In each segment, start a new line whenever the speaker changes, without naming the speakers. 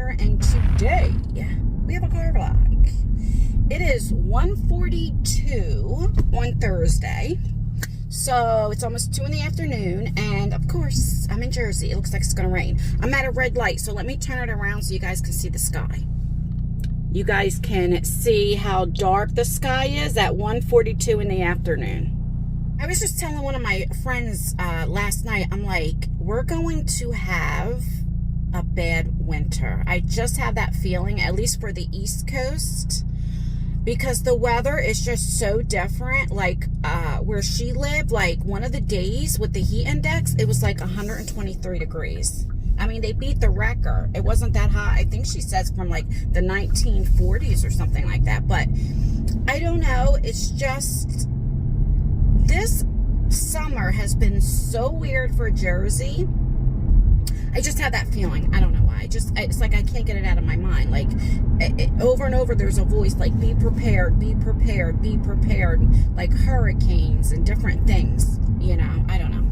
here, and today we have a car vlog. It is 1:42 on Thursday, so it's almost 2 in the afternoon, and of course I'm in Jersey. It looks like it's gonna rain. I'm at a red light, so let me turn it around so you guys can see the sky. You guys can see how dark the sky is at 1:42 in the afternoon. I was just telling one of my friends last night, I'm like, we're going to have a bad winter. I just have that feeling, at least for the East Coast, because the weather is just so different. Like where she lived, like one of the days with the heat index, it was like 123 degrees. I mean, they beat the record. It wasn't that hot. I think she says from like the 1940s or something like that. But I don't know. It's just, this summer has been so weird for Jersey. I just have that feeling. I don't know why. It's like I can't get it out of my mind. Like over and over, there's a voice like, be prepared, be prepared, be prepared. Like hurricanes and different things, you know. I don't know.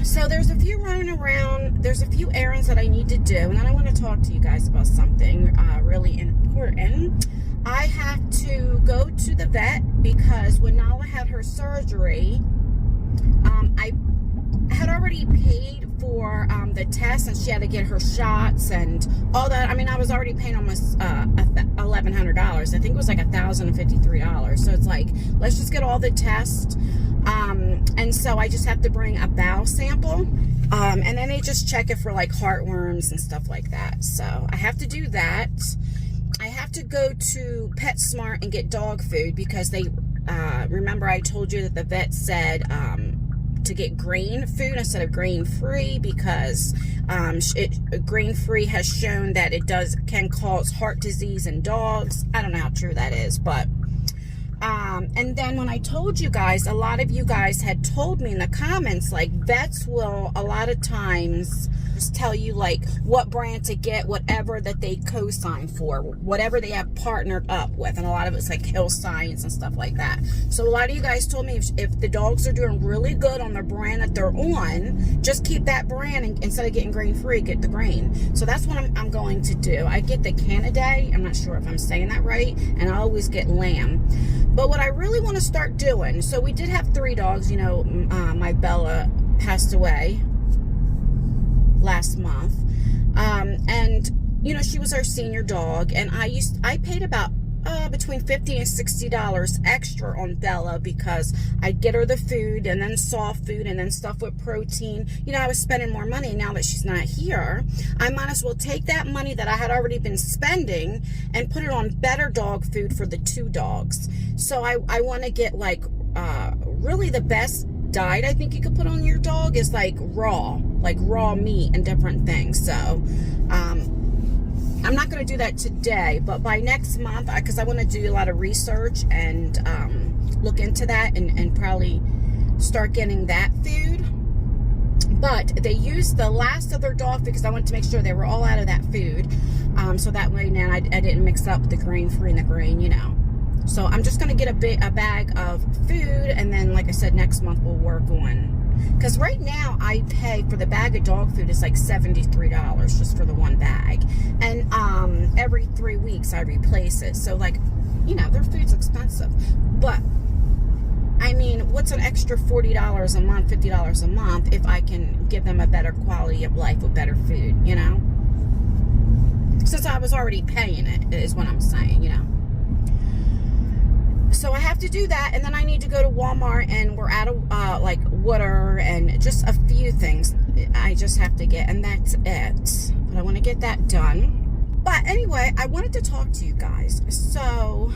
So there's a few running around. There's a few errands that I need to do. And then I want to talk to you guys about something really important. I have to go to the vet because when Nala had her surgery, I had already paid for the test, and she had to get her shots and all that. I mean, I was already paying almost $1,100. I think it was like $1,053. So it's like, let's just get all the tests. And so I just have to bring a bowel sample. And then they just check it for like heartworms and stuff like that. So I have to do that. I have to go to PetSmart and get dog food because they, remember I told you that the vet said, to get grain food instead of grain-free because grain-free has shown that it can cause heart disease in dogs. I don't know how true that is, but and then when I told you guys, a lot of you guys had told me in the comments, like, vets will a lot of times just tell you like what brand to get, whatever that they co-sign for, whatever they have partnered up with, and a lot of it's like Hill Science and stuff like that. So a lot of you guys told me if the dogs are doing really good on the brand that they're on, just keep that brand, and instead of getting grain-free, get the grain. So that's what I'm going to do. I get the Canidae, I'm not sure if I'm saying that right, and I always get lamb. But what I really want to start doing, so we did have 3 dogs, you know, my Bella passed away last month, and you know, she was our senior dog, and I paid about between $50 and $60 extra on Bella because I'd get her the food and then soft food and then stuff with protein. You know, I was spending more money. Now that she's not here, I might as well take that money that I had already been spending and put it on better dog food for the 2 dogs. So I want to get like really the best diet I think you could put on your dog is like raw meat and different things. So I'm not going to do that today, but by next month, because I want to do a lot of research and look into that and probably start getting that food. But they used the last of their dog because I wanted to make sure they were all out of that food. So that way now I didn't mix up the grain-free and the grain, you know. So I'm just going to get a bag of food, and then, like I said, next month we'll work on. Because right now I pay for the bag of dog food is like $73 just for the 1 bag. And every 3 weeks I replace it. So, like, you know, their food's expensive. But, I mean, what's an extra $40 a month, $50 a month if I can give them a better quality of life with better food, you know? Since I was already paying it, is what I'm saying, you know? So I have to do that, and then I need to go to Walmart, and we're out of like water and just a few things I just have to get, and that's it. But I want to get that done. But anyway, I wanted to talk to you guys. So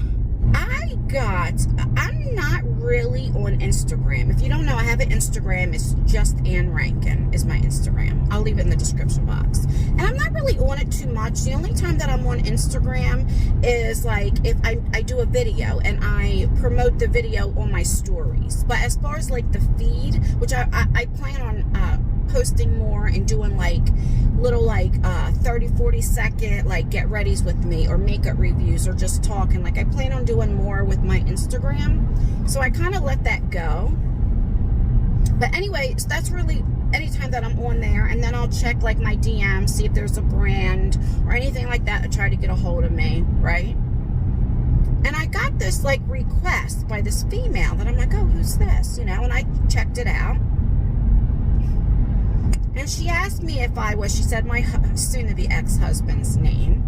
I'm not really on Instagram. If you don't know, I have an Instagram. It's just Ann Rankin is my Instagram. I'll leave it in the description box. And I'm not really on it too much. The only time that I'm on Instagram is like if I do a video and I promote the video on my stories. But as far as like the feed, which I plan on posting more and doing like little like 30-40 second like get readies with me or makeup reviews or just talking, like I plan on doing more with my Instagram. So I kind of let that go. But anyway, so that's really anytime that I'm on there, and then I'll check like my DM, see if there's a brand or anything like that to try to get a hold of me, right? And I got this like request by this female that I'm like, oh, who's this? You know, and I checked it out. And she asked me if I was, she said my soon-to-be ex-husband's name.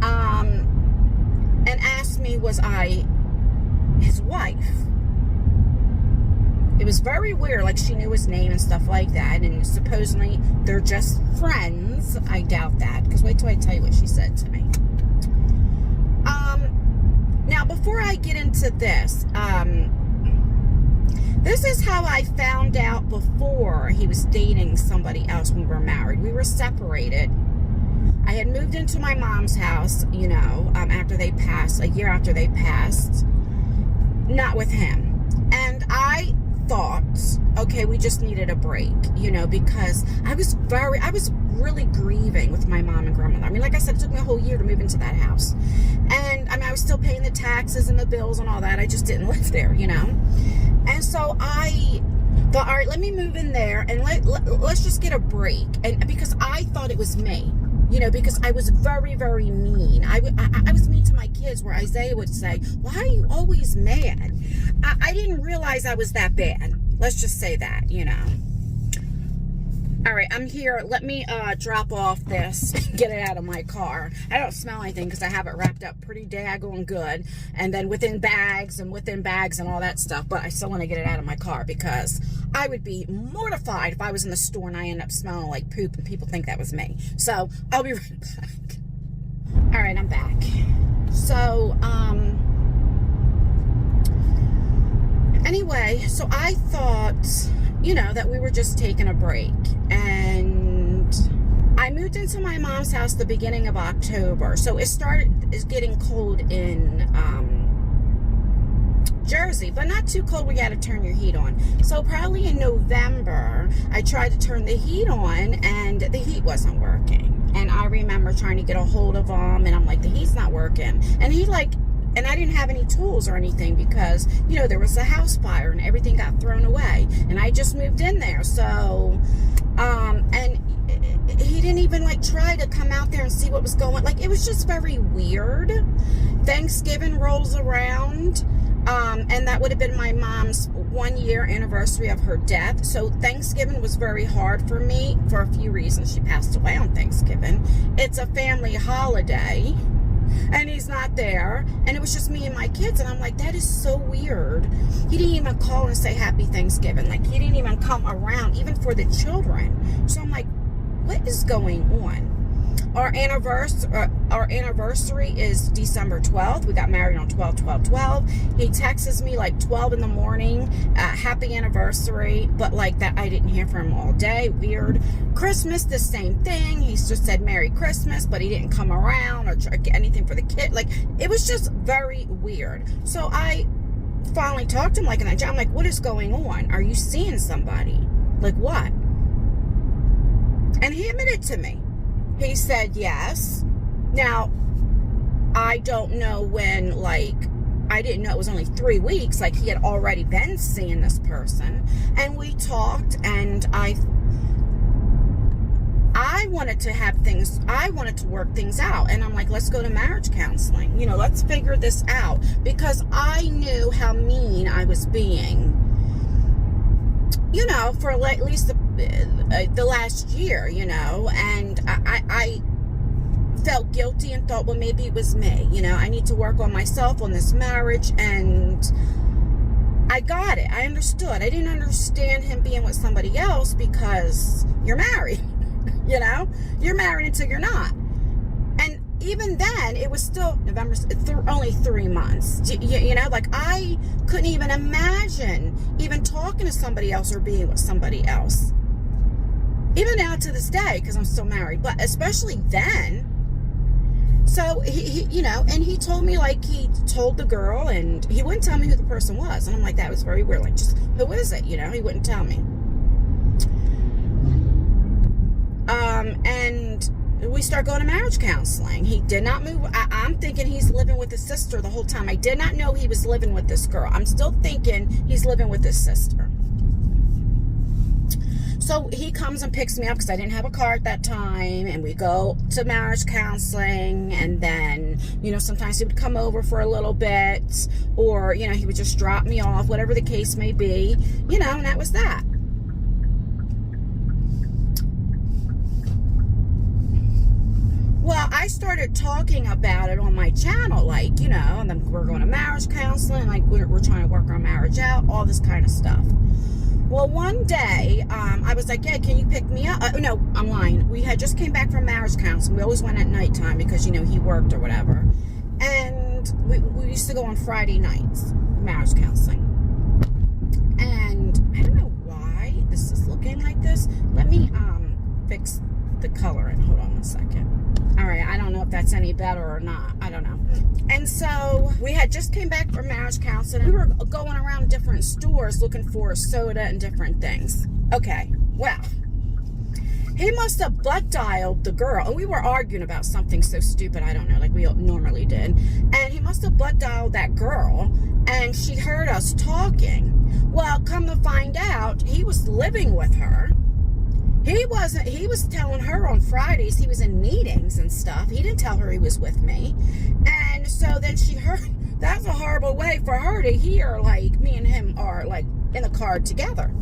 And asked me, was I his wife? It was very weird, like she knew his name and stuff like that, and supposedly they're just friends. I doubt that, because wait till I tell you what she said to me. Now, before I get into this, this is how I found out before he was dating somebody else when we were married. We were separated. I had moved into my mom's house, you know, after they passed, a year after they passed, not with him. And I thought, okay, we just needed a break, you know, because I was really grieving with my mom and grandmother. I mean, like I said, it took me a whole year to move into that house. And I mean, I was still paying the taxes and the bills and all that. I just didn't live there, you know. And so I thought, all right, let me move in there and let's just get a break. And because I thought it was me, you know, because I was very, very mean. I was mean to my kids, where Isaiah would say, why are you always mad? I didn't realize I was that bad. Let's just say that, you know. All right, I'm here. Let me drop off this, get it out of my car. I don't smell anything because I have it wrapped up pretty daggone good. And then within bags and all that stuff. But I still want to get it out of my car because I would be mortified if I was in the store and I end up smelling like poop and people think that was me. So I'll be right back. All right, I'm back. So, anyway, so I thought, you know, that we were just taking a break. And I moved into my mom's house the beginning of October. So it's getting cold in Jersey, but not too cold where you got to turn your heat on. So probably in November, I tried to turn the heat on and the heat wasn't working. And I remember trying to get a hold of him, and I'm like, the heat's not working. And and I didn't have any tools or anything because, you know, there was a house fire and everything got thrown away. And I just moved in there. So, and he didn't even like try to come out there and see what was going on. Like, it was just very weird. Thanksgiving rolls around. And that would have been my mom's 1-year anniversary of her death. So Thanksgiving was very hard for me for a few reasons. She passed away on Thanksgiving. It's a family holiday. And he's not there. And it was just me and my kids. And I'm like, that is so weird. He didn't even call and say happy Thanksgiving. Like, he didn't even come around, even for the children. So I'm like, what is going on? Our anniversary is December 12th. We got married on 12/12/12. He texts me like 12 in the morning, happy anniversary, but like that I didn't hear from him all day. Weird. Christmas, the same thing. He just said Merry Christmas, but he didn't come around or get anything for the kid. Like, it was just very weird. So I finally talked to him like in that. I'm like, what is going on? Are you seeing somebody? Like, what? And he admitted to me. He said yes. Now, I don't know when, like, I didn't know it was only 3 weeks. Like, he had already been seeing this person. And we talked, and I wanted to I wanted to work things out. And I'm like, let's go to marriage counseling. You know, let's figure this out. Because I knew how mean I was being, you know, for at least the last year, you know, and I felt guilty and thought, well, maybe it was me, you know, I need to work on myself, on this marriage, and I got it. I understood. I didn't understand him being with somebody else because you're married, you know, you're married until you're not. And even then, it was still November, only 3 months, you know, like I couldn't even imagine even talking to somebody else or being with somebody else. Even now to this day, because I'm still married, but especially then. So he, you know, and he told me, like, he told the girl, and he wouldn't tell me who the person was. And I'm like, that was very weird. Like, just, who is it? You know, he wouldn't tell me. And we start going to marriage counseling. He did not move. I'm thinking he's living with his sister the whole time. I did not know he was living with this girl. I'm still thinking he's living with his sister. So he comes and picks me up because I didn't have a car at that time, and we go to marriage counseling, and then, you know, sometimes he would come over for a little bit, or, you know, he would just drop me off, whatever the case may be, you know, and that was that. Well, I started talking about it on my channel, like, you know, and then we're going to marriage counseling, like we're trying to work our marriage out, all this kind of stuff. Well, one day, I was like, yeah, can you pick me up? No, I'm lying. We had just came back from marriage counseling. We always went at nighttime because, you know, he worked or whatever. And we used to go on Friday nights, marriage counseling. And I don't know why this is looking like this. Let me fix the coloring. Hold on one second. All right, I don't know if that's any better or not. I don't know. And so we had just came back from marriage counseling, and we were going around different stores looking for soda and different things. Okay, well, he must have butt dialed the girl, and we were arguing about something so stupid, I don't know, like we normally did. And he must have butt dialed that girl, and she heard us talking. Well, come to find out, he was living with her. He was telling her on Fridays he was in meetings and stuff. He didn't tell her he was with me. And so then she heard, that's a horrible way for her to hear, like, me and him are, like, in the car together.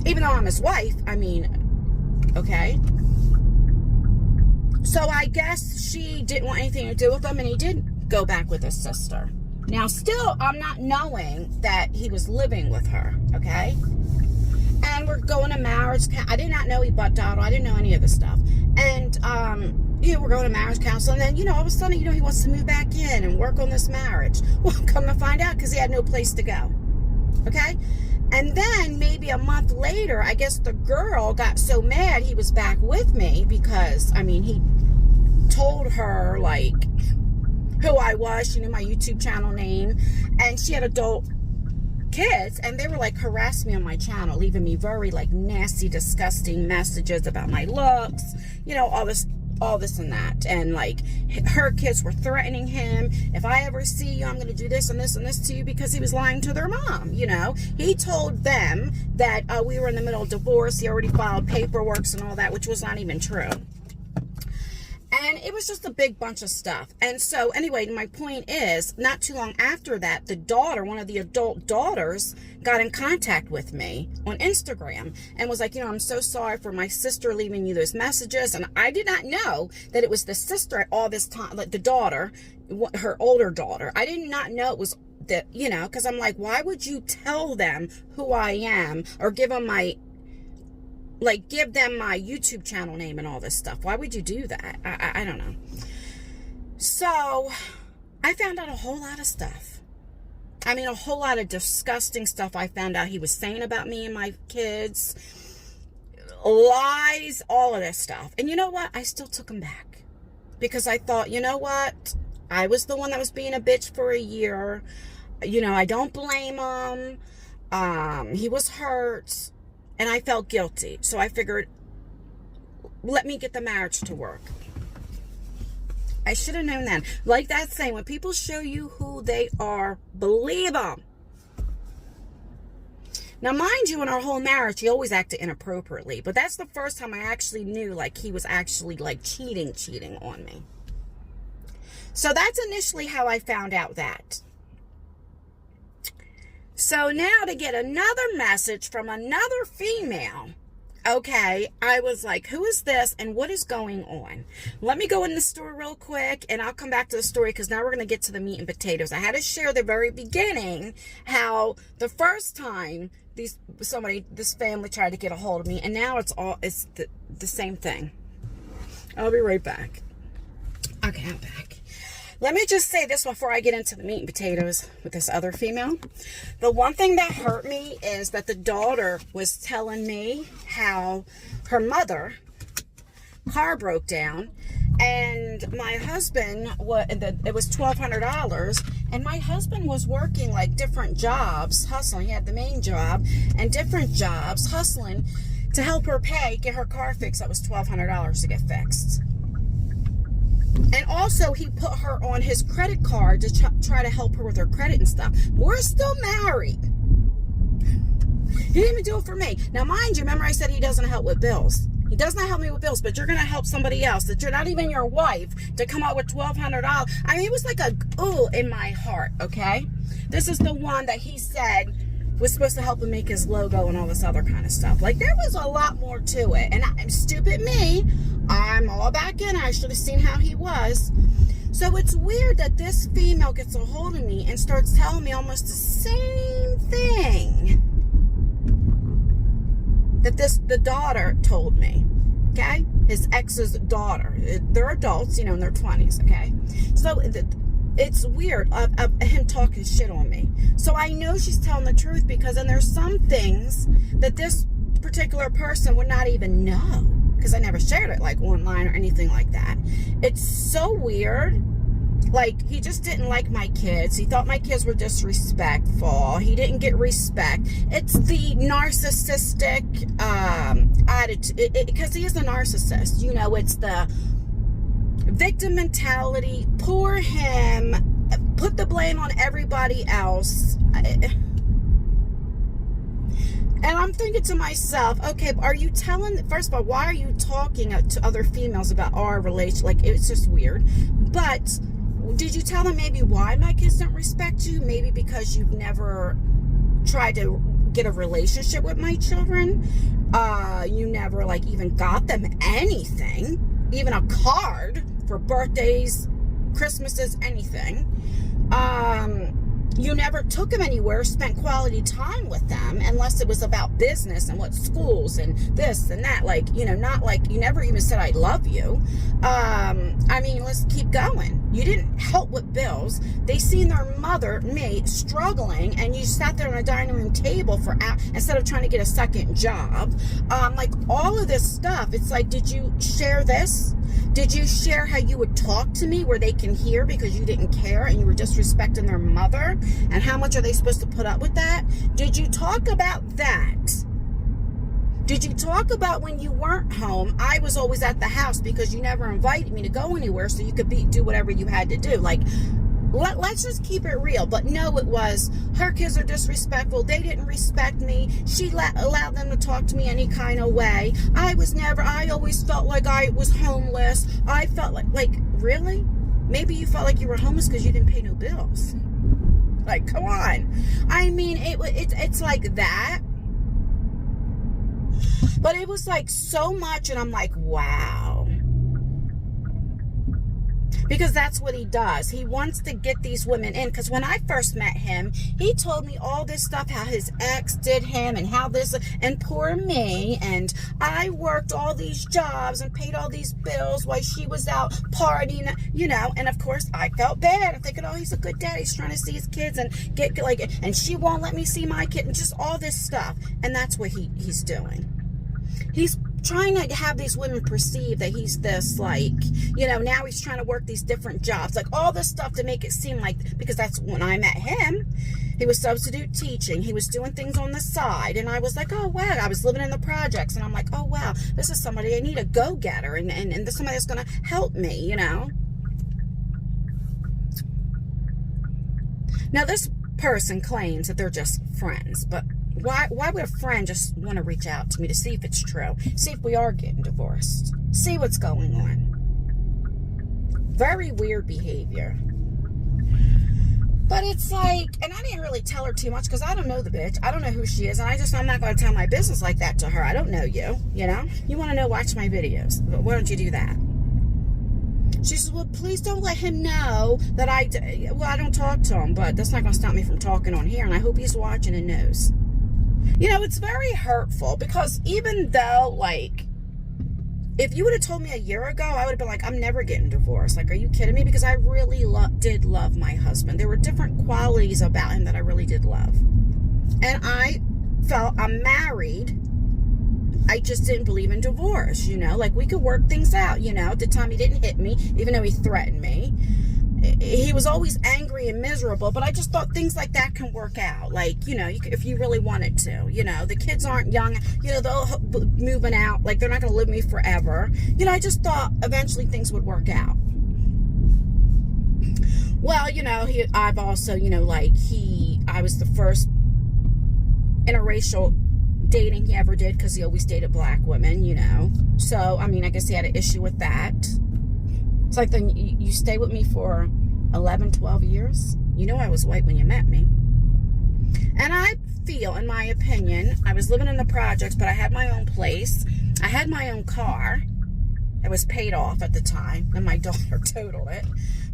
Even though I'm his wife, I mean, okay. So I guess she didn't want anything to do with him, and he did go back with his sister. Now, still, I'm not knowing that he was living with her, okay? And we're going to marriage. I did not know he butt dialed. I didn't know any of this stuff. And, you know, we're going to marriage counsel. And then, you know, all of a sudden, you know, he wants to move back in and work on this marriage. Well, come to find out, because he had no place to go. Okay? And then maybe a month later, I guess the girl got so mad he was back with me because, I mean, he told her, like, who I was. She knew my YouTube channel name. And she had adult kids, and they were like harassing me on my channel, leaving me very like nasty, disgusting messages about my looks, you know, all this and that. And like her kids were threatening him, if I ever see you, I'm going to do this and this and this to you, because he was lying to their mom. You know, he told them that we were in the middle of divorce. He already filed paperwork and all that, which was not even true. And it was just a big bunch of stuff. And so anyway, my point is, not too long after that, the daughter, one of the adult daughters, got in contact with me on Instagram and was like, you know, I'm so sorry for my sister leaving you those messages. And I did not know that it was the sister all this time, like the daughter, her older daughter. I did not know it was that, you know, because I'm like, why would you tell them who I am or give them my, like, give them my YouTube channel name and all this stuff? Why would you do that? I don't know. So I found out a whole lot of stuff. I mean, a whole lot of disgusting stuff I found out he was saying about me and my kids. Lies, all of this stuff. And you know what? I still took him back. Because I thought, you know what? I was the one that was being a bitch for a year. You know, I don't blame him. He was hurt. And I felt guilty. So I figured, let me get the marriage to work. I should have known that. Like that saying, when people show you who they are, believe them. Now, mind you, in our whole marriage, he always acted inappropriately. But that's the first time I actually knew, like, he was actually, like, cheating on me. So that's initially how I found out that. So now to get another message from another female, okay, I was like, who is this and what is going on? Let me go in the store real quick and I'll come back to the story, because now we're going to get to the meat and potatoes. I had to share the very beginning how the first time this family tried to get a hold of me, and now it's the same thing. I'll be right back. Okay, I'm back. Let me just say this before I get into the meat and potatoes with this other female. The one thing that hurt me is that the daughter was telling me how her mother car broke down, and my husband, it was $1,200, and my husband was working like different jobs, hustling. He had the main job and different jobs, hustling to help her get her car fixed. That was $1,200 to get fixed. And also, he put her on his credit card to try to help her with her credit and stuff. We're still married. He didn't even do it for me. Now, mind you, remember I said he doesn't help with bills. He does not help me with bills, but you're going to help somebody else that you're not even your wife to come out with $1,200. I mean, it was like a ooh in my heart, okay? This is the one that he said was supposed to help him make his logo and all this other kind of stuff. Like, there was a lot more to it. And I'm stupid me. I'm all back in. I should have seen how he was. So it's weird that this female gets a hold of me and starts telling me almost the same thing that the daughter told me, okay? His ex's daughter. They're adults, you know, in their 20s, okay? So it's weird of him talking shit on me. So I know she's telling the truth, because then there's some things that this particular person would not even know, because I never shared it like online or anything like that. It's so weird. Like, he just didn't like my kids. He thought my kids were disrespectful. He didn't get respect. It's the narcissistic attitude, because he is a narcissist. You know, it's the victim mentality. Poor him. Put the blame on everybody else. And I'm thinking to myself, okay, are you telling, first of all, why are you talking to other females about our relation? Like, it's just weird. But did you tell them maybe why my kids don't respect you? Maybe because you've never tried to get a relationship with my children. You never, like, even got them anything, even a card for birthdays, Christmases, anything. You never took them anywhere, spent quality time with them, unless it was about business and what schools and this and that. Like, you know, not like, you never even said I love you. I mean, let's keep going. You didn't help with bills. They seen their mother, me, struggling, and you sat there on a dining room table for hours instead of trying to get a second job. Like, all of this stuff, it's like, did you share this? Did you share how you would talk to me where they can hear, because you didn't care and you were disrespecting their mother? And how much are they supposed to put up with that? Did you talk about that? Did you talk about when you weren't home, I was always at the house because you never invited me to go anywhere so you could do whatever you had to do? Like, let's just keep it real. But no, it was, her kids are disrespectful. They didn't respect me. She allowed them to talk to me any kind of way. I always felt like I was homeless. I felt like, really? Maybe you felt like you were homeless because you didn't pay no bills. Like, come on. I mean, it's like that. But it was like so much, and I'm like, wow. Because that's what he does. He wants to get these women in. Because when I first met him, he told me all this stuff, how his ex did him and how this, and poor me. And I worked all these jobs and paid all these bills while she was out partying, you know. And of course, I felt bad. I'm thinking, oh, he's a good dad. He's trying to see his kids and get, like, and she won't let me see my kid, and just all this stuff. And that's what he's doing. He's trying to have these women perceive that he's this, like, you know, now he's trying to work these different jobs, like all this stuff to make it seem like, because that's when I met him, he was substitute teaching, he was doing things on the side, and I was like, oh wow, I was living in the projects, and I'm like, oh wow, this is somebody, I need a go-getter, and this is somebody that's going to help me, you know. Now this person claims that they're just friends, but why would a friend just want to reach out to me to see if it's true? See if we are getting divorced. See what's going on. Very weird behavior. But it's like, and I didn't really tell her too much because I don't know the bitch. I don't know who she is. And I'm not going to tell my business like that to her. I don't know you, you know? You want to know, watch my videos. But why don't you do that? She says, well, please don't let him know that I don't talk to him. But that's not going to stop me from talking on here. And I hope he's watching and knows. You know, it's very hurtful because even though, like, if you would have told me a year ago, I would have been like, I'm never getting divorced. Like, are you kidding me? Because I really did love my husband. There were different qualities about him that I really did love. And I felt I'm married. I just didn't believe in divorce, you know? Like, we could work things out, you know? At the time, he didn't hit me, even though he threatened me. He was always angry and miserable, but I just thought things like that can work out. Like, you know, if you really wanted to, you know, the kids aren't young, you know, they'll moving out, like they're not going to live with me forever. You know, I just thought eventually things would work out. Well, you know, I've also, you know, like I was the first interracial dating he ever did, because he always dated black women, you know. So, I mean, I guess he had an issue with that. It's like, then you stay with me for 11, 12 years? You know I was white when you met me. And I feel, in my opinion, I was living in the projects, but I had my own place. I had my own car. It was paid off at the time, and my daughter totaled it.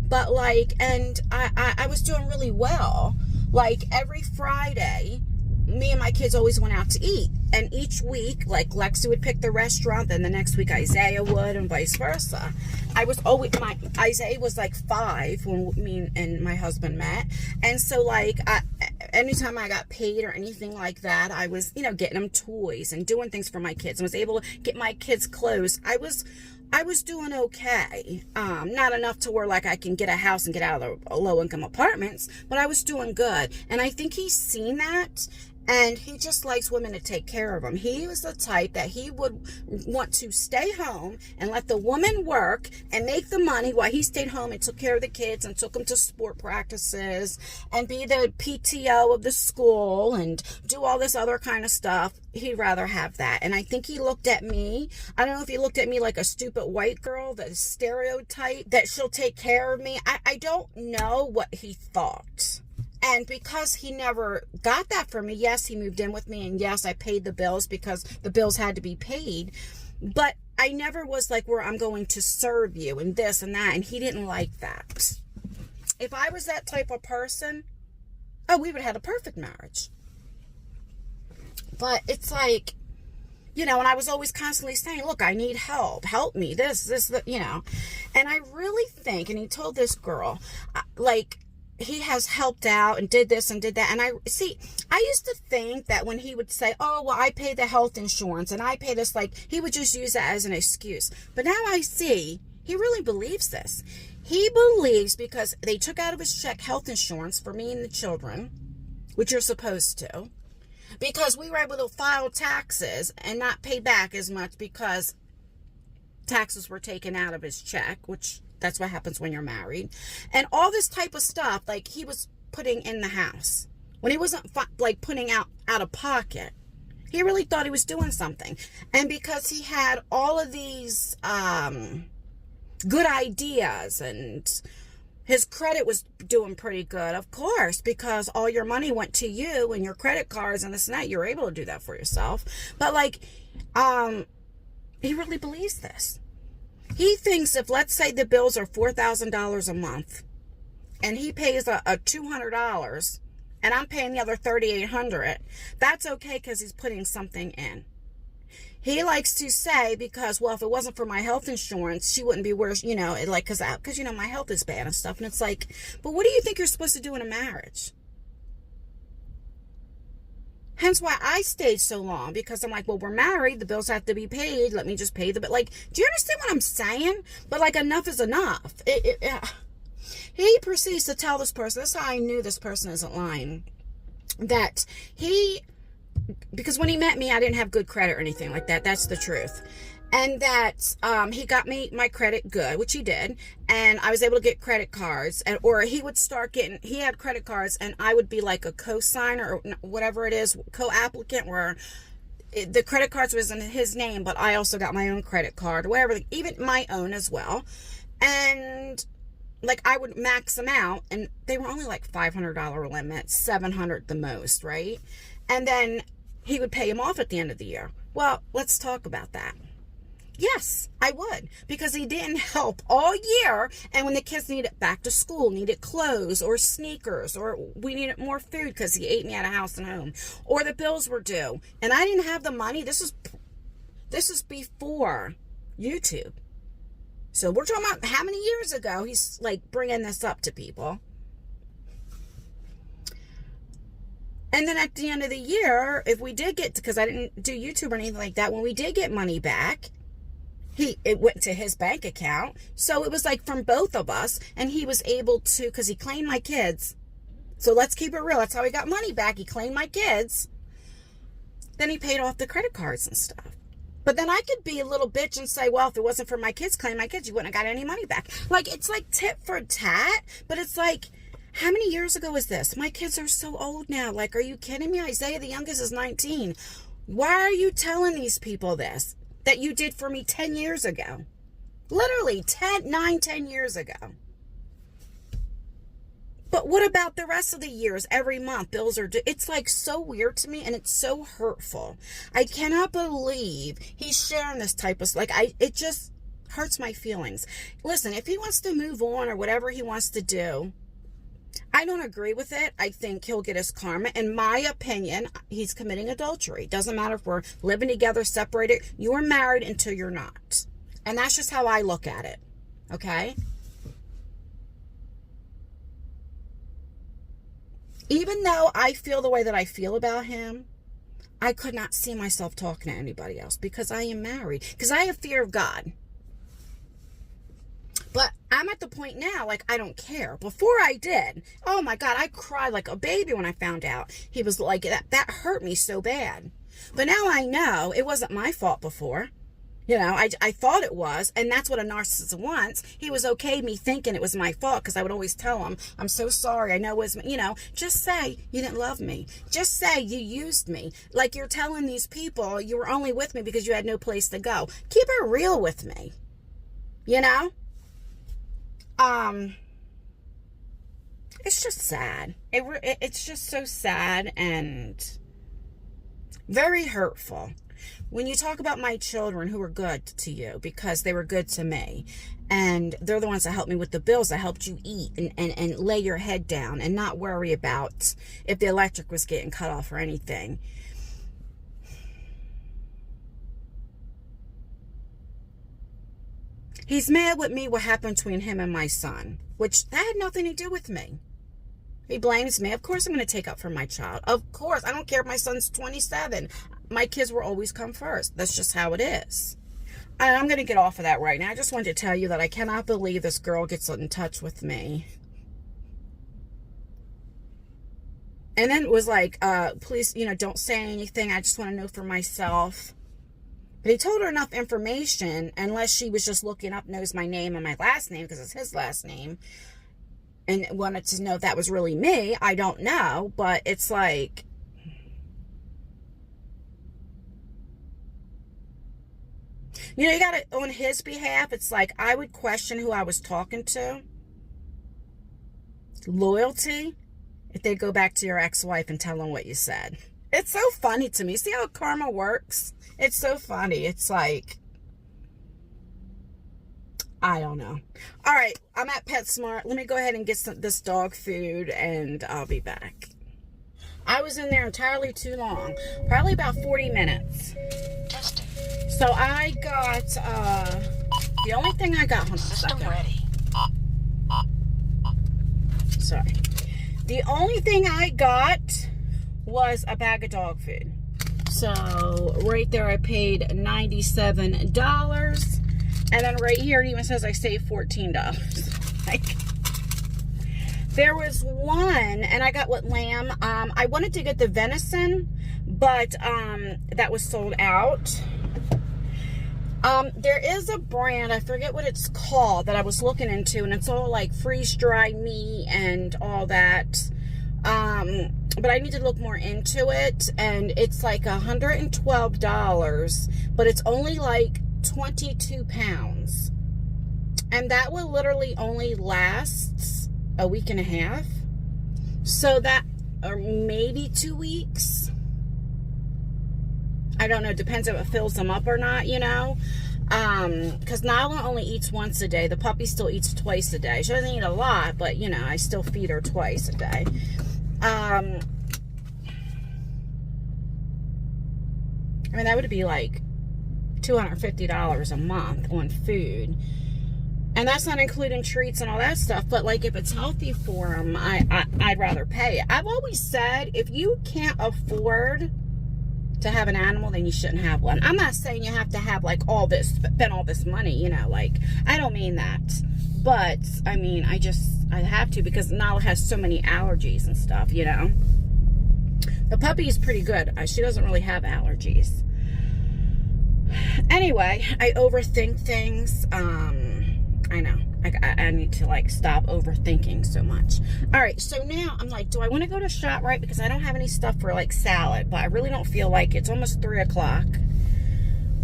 But, like, and I was doing really well. Like, every Friday, me and my kids always went out to eat. And each week, like, Lexi would pick the restaurant, then the next week Isaiah would, and vice versa. Isaiah was like 5 when me and my husband met. And so, like, anytime I got paid or anything like that, I was, you know, getting them toys and doing things for my kids, and was able to get my kids clothes. I was doing okay. Not enough to where, like, I can get a house and get out of the low-income apartments, but I was doing good. And I think he's seen that, and he just likes women to take care of him. He was the type that he would want to stay home and let the woman work and make the money while he stayed home and took care of the kids and took them to sport practices and be the PTO of the school and do all this other kind of stuff. He'd rather have that. And I think he looked at me, I don't know if he looked at me like a stupid white girl, the stereotype that she'll take care of me. I don't know what he thought. And because he never got that from me, yes, he moved in with me, and yes, I paid the bills because the bills had to be paid. But I never was like, where I'm going to serve you and this and that, and he didn't like that. If I was that type of person, oh, we would have had a perfect marriage. But it's like, you know, and I was always constantly saying, look, I need help me, this, you know. And I really think, and he told this girl, like, he has helped out and did this and did that. And I used to think that when he would say, oh, well, I pay the health insurance and I pay this, like, he would just use that as an excuse. But now I see he really believes this. He believes because they took out of his check health insurance for me and the children, which you're supposed to, because we were able to file taxes and not pay back as much because taxes were taken out of his check, which that's what happens when you're married. And all this type of stuff, like, he was putting in the house when he wasn't like putting out of pocket. He really thought he was doing something. And because he had all of these good ideas, and his credit was doing pretty good, of course, because all your money went to you and your credit cards and this and that, you're able to do that for yourself. But, like, he really believes this. He thinks if, let's say, the bills are $4,000 a month, and he pays a $200, and I'm paying the other $3,800, that's okay because he's putting something in. He likes to say, because, well, if it wasn't for my health insurance, she wouldn't be where, you know, like, because, you know, my health is bad and stuff. And it's like, but what do you think you're supposed to do in a marriage? Hence why I stayed so long, because I'm like, well, we're married, the bills have to be paid, let me just pay the bill. Like, do you understand what I'm saying? But, like, enough is enough. He proceeds to tell this person, that's how I knew this person isn't lying, that because when he met me, I didn't have good credit or anything like that, that's the truth. And that he got me my credit good, which he did, and I was able to get credit cards, or he would start getting, he had credit cards, and I would be like a co-signer or whatever it is, co-applicant, where the credit cards was in his name, but I also got my own credit card, whatever, even my own as well. And, like, I would max them out, and they were only like $500 limit, $700 the most, right? And then he would pay them off at the end of the year. Well, let's talk about that. Yes, I would, because he didn't help all year, and when the kids needed back to school, needed clothes or sneakers, or we needed more food because he ate me out of house and home, or the bills were due, and I didn't have the money. This is before YouTube. So we're talking about how many years ago he's, like, bringing this up to people. And then at the end of the year, if we did get, because I didn't do YouTube or anything like that, when we did get money back, it went to his bank account. So it was like from both of us, and he was able to, because he claimed my kids. So let's keep it real. That's how he got money back. He claimed my kids. Then he paid off the credit cards and stuff. But then I could be a little bitch and say, well, if it wasn't for my kids, claim my kids, you wouldn't have got any money back. Like, it's like tit for tat, but it's like, How many years ago was this? My kids are so old now. Like, are you kidding me? Isaiah, the youngest, is 19. Why are you telling these people this? That you did for me 10 years ago. Literally 10 years ago. But what about the rest of the years? Every month, bills are due. It's like so weird to me, and it's so hurtful. I cannot believe he's sharing this type of, like, it just hurts my feelings. Listen, if he wants to move on or whatever he wants to do, I don't agree with it. I think he'll get his karma. In my opinion, he's committing adultery. Doesn't matter if we're living together, separated. You are married until you're not. And that's just how I look at it. Okay? Even though I feel the way that I feel about him, I could not see myself talking to anybody else because I am married. Because I have fear of God. But I'm at the point now, like, I don't care. Before I did, oh my God, I cried like a baby when I found out he was like that. That hurt me so bad. But now I know it wasn't my fault before. You know, I thought it was, and that's what a narcissist wants. He was okay me thinking it was my fault because I would always tell him, I'm so sorry. I know it was, you know, just say you didn't love me. Just say you used me. Like you're telling these people you were only with me because you had no place to go. Keep it real with me. You know? It's just sad. It's just so sad and very hurtful. When you talk about my children who were good to you because they were good to me, and they're the ones that helped me with the bills, that helped you eat and lay your head down and not worry about if the electric was getting cut off or anything. He's mad with me what happened between him and my son, which that had nothing to do with me. He blames me. Of course I'm going to take up for my child. Of course. I don't care if my son's 27. My kids will always come first. That's just how it is. And I'm going to get off of that right now. I just wanted to tell you that I cannot believe this girl gets in touch with me. And then it was like, please, you know, don't say anything. I just want to know for myself. But he told her enough information, unless she was just looking up, knows my name and my last name, because it's his last name, and wanted to know if that was really me. I don't know, but it's like, you know, you got it on his behalf. It's like, I would question who I was talking to. Loyalty, if they go back to your ex-wife and tell them what you said. It's so funny to me. See how karma works? It's so funny. It's like, I don't know. All right, I'm at PetSmart. Let me go ahead and get this dog food, and I'll be back. I was in there entirely too long. Probably about 40 minutes. Testing. So I got, the only thing I got, hold on a second. System ready. Sorry. The only thing I got was a bag of dog food. So right there I paid $97. And then right here it even says I saved $14. Like, there was one, and I got what lamb. I wanted to get the venison, but that was sold out. There is a brand, I forget what it's called, that I was looking into, and it's all like freeze-dried meat and all that. But I need to look more into it, and it's like $112, but it's only like 22 pounds. And that will literally only last a week and a half. So that, or maybe 2 weeks. I don't know, depends if it fills them up or not, you know. Because Nyla only eats once a day. The puppy still eats twice a day. She doesn't eat a lot, but, you know, I still feed her twice a day. I mean, that would be like $250 a month on food. And that's not including treats and all that stuff. But, like, if it's healthy for them, I'd rather pay it. I've always said, if you can't afford to have an animal, then you shouldn't have one. I'm not saying you have to have, like, all this, spend all this money, you know, like, I don't mean that. But, I mean, I have to, because Nala has so many allergies and stuff, you know. The puppy is pretty good. She doesn't really have allergies. Anyway, I overthink things. I know. I need to like stop overthinking so much. All right, so now I'm like, do I want to go to ShopRite because I don't have any stuff for like salad, but I really don't feel like it. It's almost 3 o'clock.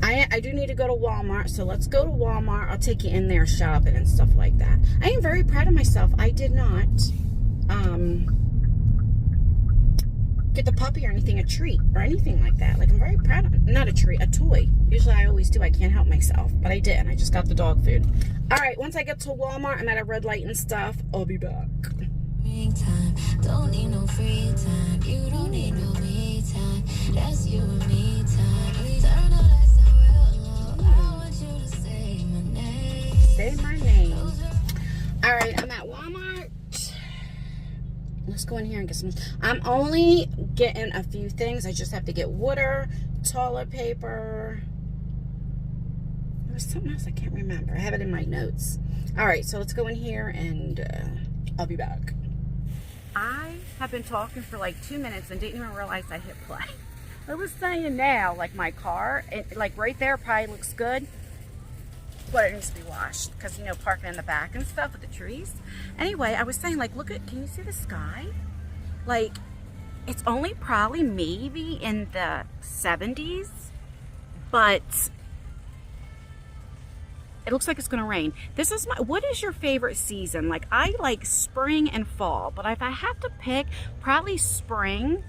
I do need to go to Walmart, so let's go to Walmart. I'll take you in there shopping and stuff like that. I am very proud of myself. I did not get the puppy or anything a treat or anything like that. Like, I'm very proud of it. Not a treat, a toy. Usually I always do. I can't help myself, but I didn't. I just got the dog food. All right, once I get to Walmart, I'm at a red light and stuff. I'll be back.
Time. Don't need no free time. You don't need no me time. That's you and me time. Turn the lights down real low. I want you to say my name.
Say my name. All right, I'm at Walmart. Let's go in here and get some. I'm only getting a few things. I just have to get water, toilet paper. There was something else I can't remember. I have it in my notes. All right, so let's go in here and I'll be back. I have been talking for like 2 minutes and didn't even realize I hit play. I was saying now, like my car, like right there probably looks good, but it needs to be washed because, you know, parking in the back and stuff with the trees. Anyway, I was saying, like, look at, can you see the sky? Like, it's only probably maybe in the 70s, but it looks like it's gonna rain. This is what is your favorite season? Like, I like spring and fall, but if I have to pick, probably spring,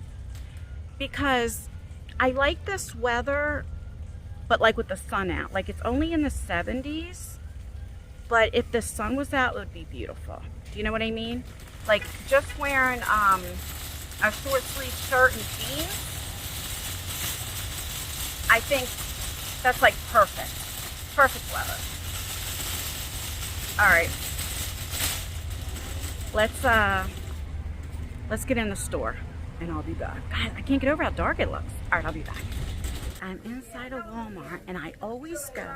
because I like this weather, but like with the sun out. Like, it's only in the 70s, but if the sun was out, it would be beautiful. Do you know what I mean? Like, just wearing a short sleeve shirt and jeans, I think that's like perfect. Perfect weather. All right, let's get in the store and I'll be back. God, I can't get over how dark it looks. All right, I'll be back. I'm inside of Walmart and I always go,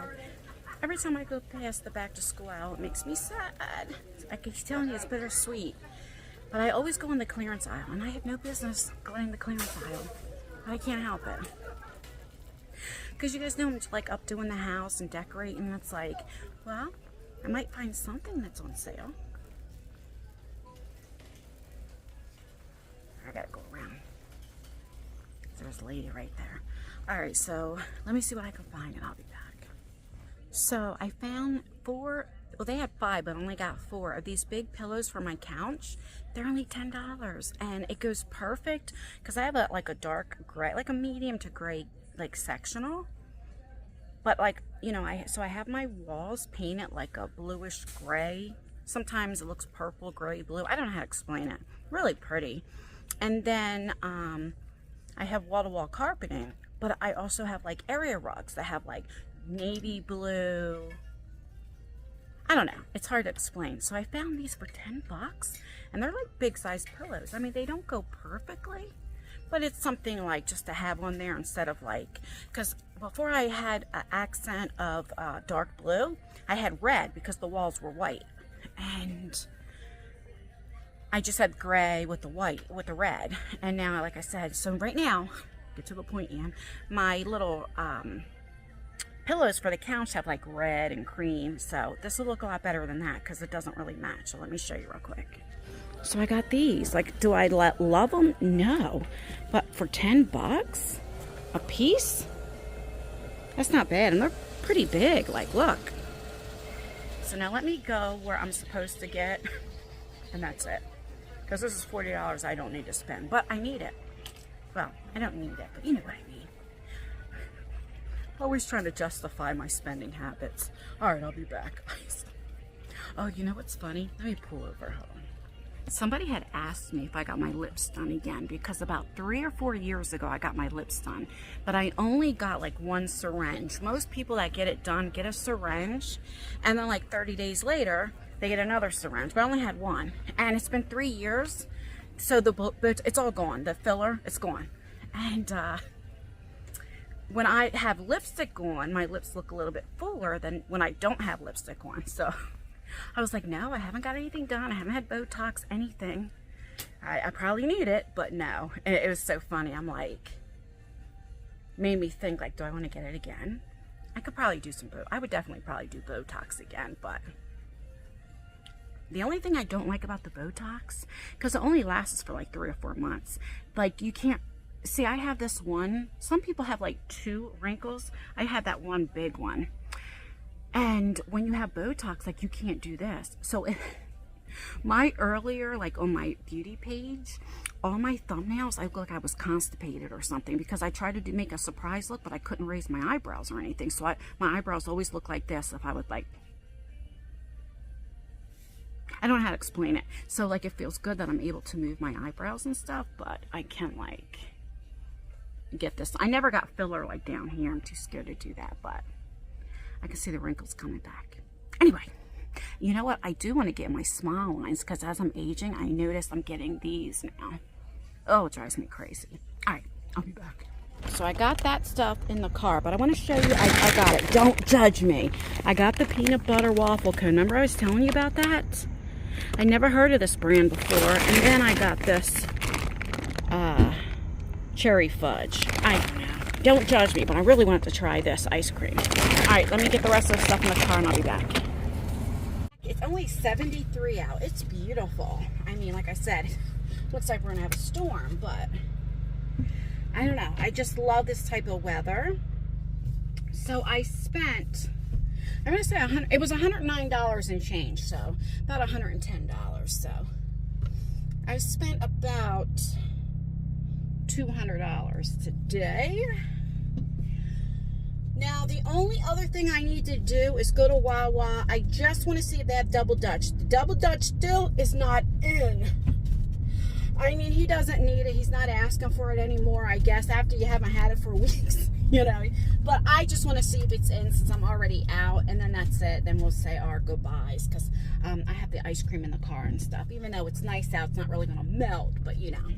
every time I go past the back to school aisle, it makes me sad. I keep telling you it's bittersweet, but I always go in the clearance aisle and I have no business going in the clearance aisle, but I can't help it. Because you guys know I'm like up doing the house and decorating, and it's like, well, I might find something that's on sale. I gotta go around. There's a lady right there. All right, so let me see what I can find and I'll be back. So I found 4, well, they had 5, but I only got 4 of these big pillows for my couch. They're only $10 and it goes perfect because I have like a dark gray, like a medium to gray, like sectional. But like, you know, I have my walls painted like a bluish gray. Sometimes it looks purple, gray, blue. I don't know how to explain it. Really pretty. And then I have wall-to-wall carpeting, but I also have like area rugs that have like navy blue. I don't know. It's hard to explain. So I found these for $10 and they're like big size pillows. I mean, they don't go perfectly, but it's something like just to have on there instead of like, because before I had an accent of dark blue, I had red because the walls were white. And I just had gray with the white, with the red. And now, like I said, so right now, get to the point, Ann, my little pillows for the couch have like red and cream. So this will look a lot better than that because it doesn't really match. So let me show you real quick. So I got these. Like, do I love them? No. But for $10 a piece, that's not bad. And they're pretty big. Like, look. So now let me go where I'm supposed to get, and that's it. Because this is $40 I don't need to spend, but I need it. Well, I don't need it, but you know what I mean. Always trying to justify my spending habits. All right, I'll be back. Oh, you know what's funny? Let me pull over. Hold on. Somebody had asked me if I got my lips done again, because about 3 or 4 years ago I got my lips done, but I only got like 1 syringe. Most people that get it done get a syringe, and then like 30 days later they get another syringe, but I only had 1, and it's been 3 years, so it's all gone. The filler, it's gone. And when I have lipstick on, my lips look a little bit fuller than when I don't have lipstick on. So I was like, no, I haven't got anything done. I haven't had Botox, anything. I probably need it, but no. And it was so funny. I'm like, made me think, like, do I want to get it again? I could probably do some I would definitely probably do Botox again, but The only thing I don't like about the Botox, because it only lasts for like 3 or 4 months, like you can't, see, I have this one, some people have like 2 wrinkles. I had that one big one. And when you have Botox, like you can't do this. So my earlier, like on my beauty page, all my thumbnails, I look like I was constipated or something, because I tried to make a surprise look, but I couldn't raise my eyebrows or anything. So my eyebrows always look like this if I would like, I don't know how to explain it. So like it feels good that I'm able to move my eyebrows and stuff, but I can't like get this. I never got filler like down here. I'm too scared to do that, but I can see the wrinkles coming back. Anyway, you know what? I do want to get my smile lines, because as I'm aging, I notice I'm getting these now. Oh, it drives me crazy. All right, I'll be back. So I got that stuff in the car, but I want to show you, I got it. Don't judge me. I got the peanut butter waffle cone. Remember I was telling you about that? I never heard of this brand before. And then I got this cherry fudge. I don't know. Don't judge me, but I really wanted to try this ice cream. All right, let me get the rest of the stuff in the car and I'll be back. It's only 73 out. It's beautiful. I mean, like I said, looks like we're gonna have a storm, but I don't know. I just love this type of weather. So I spent, I'm gonna say it was $109 and change, so about $110. So I spent about $200 today. Now, the only other thing I need to do is go to Wawa. I just want to see if they have Double Dutch. The Double Dutch still is not in. I mean, he doesn't need it. He's not asking for it anymore, I guess, after you haven't had it for weeks, you know. But I just want to see if it's in, since I'm already out, and then that's it. Then we'll say our goodbyes, because I have the ice cream in the car and stuff. Even though it's nice out, it's not really going to melt, but you know.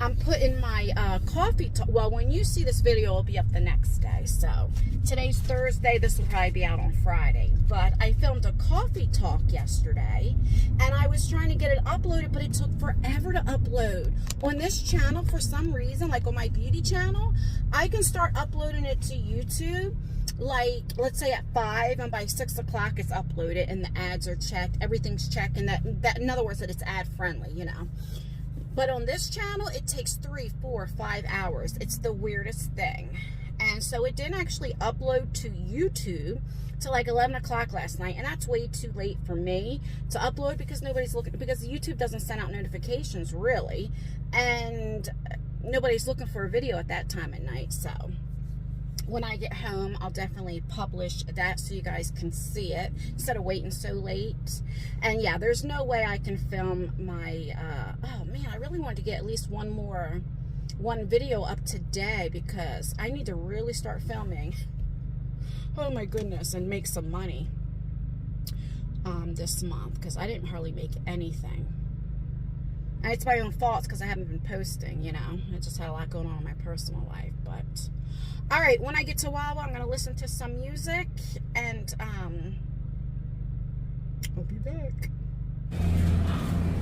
I'm putting my coffee talk. Well, when you see this video, it'll be up the next day. So today's Thursday. This will probably be out on Friday. But I filmed a coffee talk yesterday, and I was trying to get it uploaded, but it took forever to upload. On this channel, for some reason, like on my beauty channel, I can start uploading it to YouTube, like, let's say at 5, and by 6 o'clock it's uploaded, and the ads are checked, everything's checked, and that in other words, that it's ad friendly, you know. But on this channel, it takes 3, 4, 5 hours. It's the weirdest thing. And so it didn't actually upload to YouTube till like 11 o'clock last night. And that's way too late for me to upload, because nobody's looking, because YouTube doesn't send out notifications really. And nobody's looking for a video at that time at night. So when I get home, I'll definitely publish that so you guys can see it instead of waiting so late. And yeah, there's no way I can film my, oh man, I really wanted to get at least one video up today, because I need to really start filming. Oh my goodness, and make some money this month, because I didn't hardly make anything. And it's my own fault, because I haven't been posting, you know. I just had a lot going on in my personal life, but all right, when I get to Wawa, I'm going to listen to some music, and I'll be back.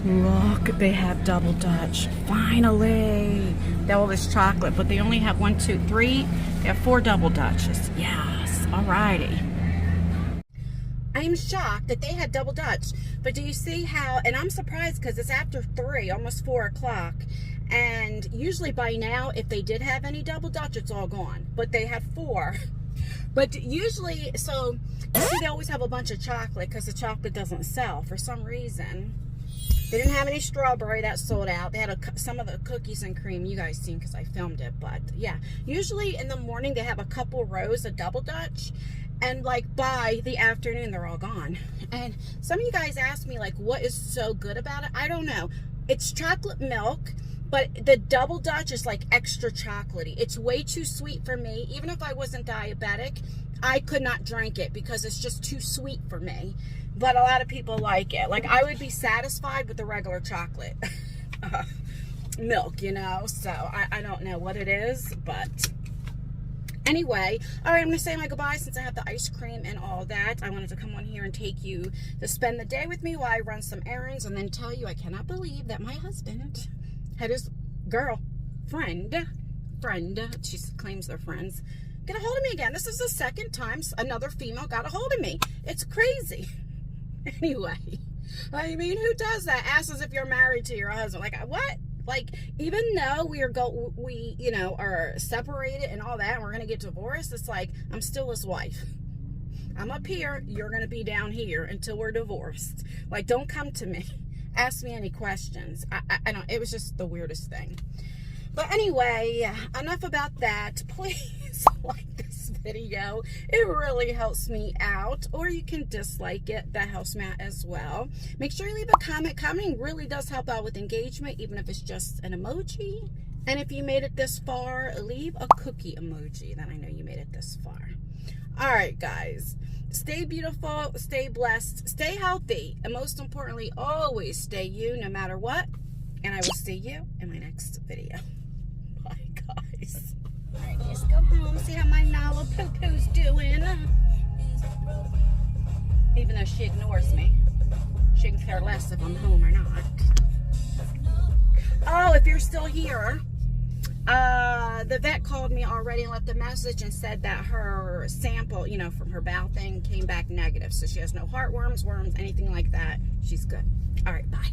Look, they have Double Dutch. Finally. They have all this chocolate, but they only have 1, 2, 3. They have 4 Double Dutches. Yes. Alrighty. I am shocked that they had Double Dutch, but do you see how, and I'm surprised because it's after 3, almost 4 o'clock, and usually by now, if they did have any Double Dutch, it's all gone, but they had 4. But usually, so, you see, they always have a bunch of chocolate, because the chocolate doesn't sell for some reason. They didn't have any strawberry, that sold out. They had some of the cookies and cream, you guys seen, because I filmed it, but yeah. Usually in the morning, they have a couple rows of Double Dutch, and like by the afternoon, they're all gone. And some of you guys asked me, like, what is so good about it? I don't know. It's chocolate milk, but the Double Dutch is like extra chocolatey. It's way too sweet for me. Even if I wasn't diabetic, I could not drink it because it's just too sweet for me. But a lot of people like it. Like, I would be satisfied with the regular chocolate milk, you know? So I don't know what it is, but anyway, all right, I'm going to say my goodbye since I have the ice cream and all that. I wanted to come on here and take you to spend the day with me while I run some errands, and then tell you I cannot believe that my husband had his friend, she claims they're friends, get a hold of me again. This is the second time another female got a hold of me. It's crazy. Anyway, I mean, who does that? Ask as if you're married to your husband. Like, what? Like, even though we you know, are separated and all that, and we're gonna get divorced, it's like, I'm still his wife. I'm up here, you're gonna be down here until we're divorced. Like, don't come to me. Ask me any questions. I don't, it was just the weirdest thing. But anyway, enough about that. Please like this video. It really helps me out. Or you can dislike it. That helps me out as well. Make sure you leave a comment. Commenting really does help out with engagement, even if it's just an emoji. And if you made it this far, leave a cookie emoji. Then I know you made it this far. All right, guys. Stay beautiful. Stay blessed. Stay healthy. And most importantly, always stay you no matter what. And I will see you in my next video. Bye, guys. All right, let's go home. See how my Nala poo-poo's doing. Even though she ignores me. She can care less if I'm home or not. Oh, if you're still here, the vet called me already and left a message and said that her sample, you know, from her bowel thing came back negative. So she has no heartworms, worms, anything like that. She's good. All right, bye.